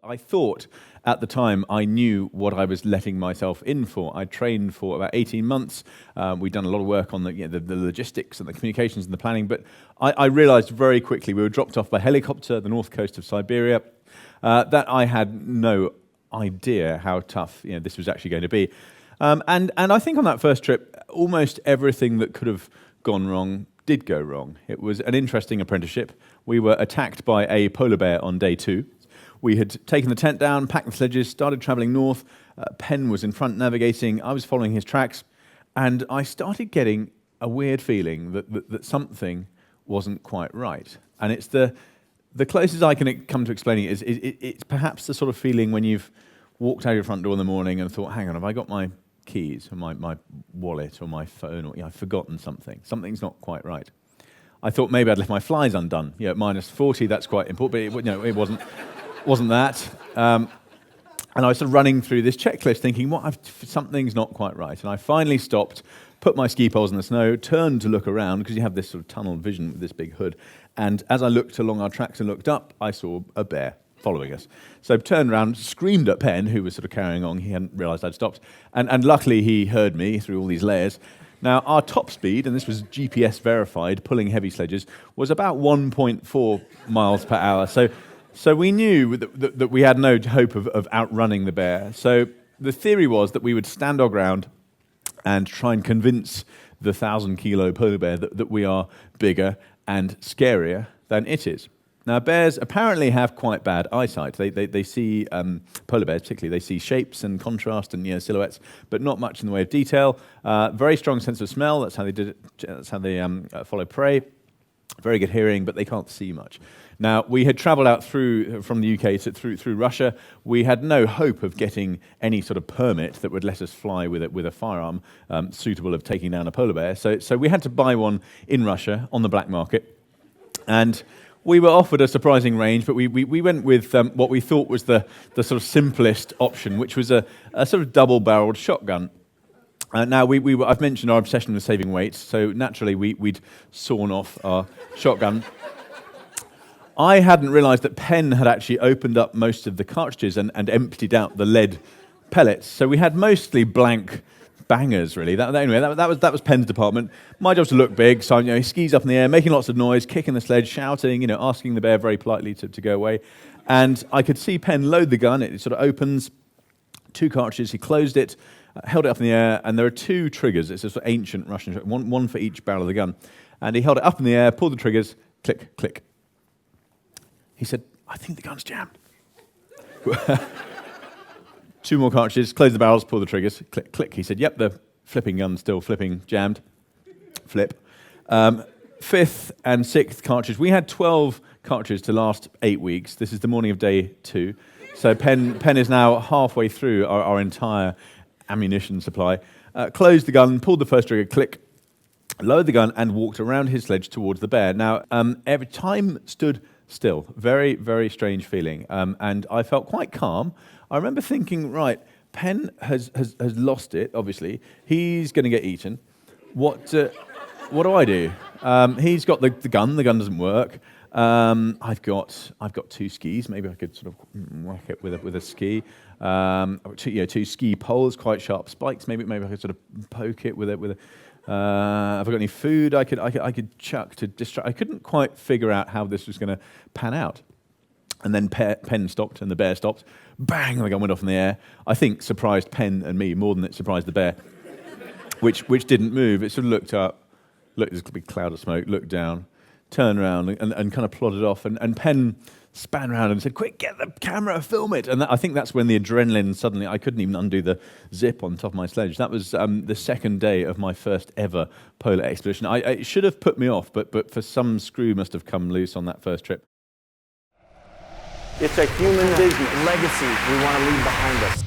I thought at the time I knew what I was letting myself in for. I trained for about 18 months. We'd done a lot of work on the logistics and the communications and the planning, but I realized very quickly we were dropped off by helicopter, the north coast of Siberia, that I had no idea how tough this was actually going to be. And I think on that first trip, almost everything that could have gone wrong did go wrong. It was an interesting apprenticeship. We were attacked by a polar bear on day 2. We had taken the tent down, packed the sledges, started travelling north. Penn was in front navigating. I was following his tracks. And I started getting a weird feeling that something wasn't quite right. And it's the closest I can come to explaining it is it's perhaps the sort of feeling when you've walked out your front door in the morning and thought, hang on, have I got my keys or my wallet or my phone? Or I've forgotten something. Something's not quite right. I thought maybe I'd left my flies undone. At minus 40, that's quite important, but it wasn't that. And I was sort of running through this checklist thinking, something's not quite right. And I finally stopped, put my ski poles in the snow, turned to look around, because you have this sort of tunnel vision with this big hood. And as I looked along our tracks and looked up, I saw a bear following us. So I turned around, screamed at Penn, who was sort of carrying on. He hadn't realised I'd stopped. And luckily he heard me through all these layers. Now, our top speed, and this was GPS verified, pulling heavy sledges, was about 1.4 miles per hour. So we knew that we had no hope of outrunning the bear. So the theory was that we would stand our ground and try and convince the 1,000-kilo polar bear that we are bigger and scarier than it is. Now, bears apparently have quite bad eyesight. They see, polar bears particularly, they see shapes and contrast and silhouettes, but not much in the way of detail. Very strong sense of smell. That's how they did it. That's how they follow prey. Very good hearing, but they can't see much. Now, we had travelled out from the UK through Russia. We had no hope of getting any sort of permit that would let us fly with a firearm suitable of taking down a polar bear. So we had to buy one in Russia on the black market. And we were offered a surprising range, but we went with what we thought was the sort of simplest option, which was a sort of double-barreled shotgun. Now, I've mentioned our obsession with saving weight, so naturally we'd sawn off our shotgun. I hadn't realised that Penn had actually opened up most of the cartridges and emptied out the lead pellets, so we had mostly blank bangers, really. Anyway, that was Penn's department. My job was to look big, so he skis up in the air, making lots of noise, kicking the sledge, shouting, asking the bear very politely to go away. And I could see Penn load the gun. It sort of opens, 2 cartridges. He closed it, held it up in the air, and there are 2 triggers. It's a sort of ancient Russian, one for each barrel of the gun. And he held it up in the air, pulled the triggers, click, click. He said, I think the gun's jammed. 2 more cartridges, close the barrels, pull the triggers, click, click. He said, yep, the flipping gun's still flipping, jammed, flip. 5th and 6th cartridge. We had 12 cartridges to last 8 weeks. This is the morning of day 2. So Penn is now halfway through our entire ammunition supply. Closed the gun, pulled the first trigger, click, lowered the gun, and walked around his sledge towards the bear. Now, every time stood still. Very, very strange feeling. And I felt quite calm. I remember thinking, right, Penn has lost it, obviously. He's going to get eaten. What do I do? He's got the gun. The gun doesn't work. I've got 2 skis. Maybe I could sort of whack it with a ski. I've got 2 ski poles, quite sharp spikes. Maybe I could sort of poke it with a. Have I got any food I could chuck to distract? I couldn't quite figure out how this was going to pan out. And then Penn stopped and the bear stopped. Bang! The gun went off in the air. I think surprised Penn and me more than it surprised the bear, which didn't move. It sort of looked up, there's a big cloud of smoke, looked down, turned around and kind of plodded off. And Penn span around and said, quick, get the camera, film it. And I think that's when the adrenaline suddenly, I couldn't even undo the zip on top of my sledge. That was the second day of my first ever polar expedition. It should have put me off, but for some screw must have come loose on that first trip. It's a human legacy we want to leave behind us.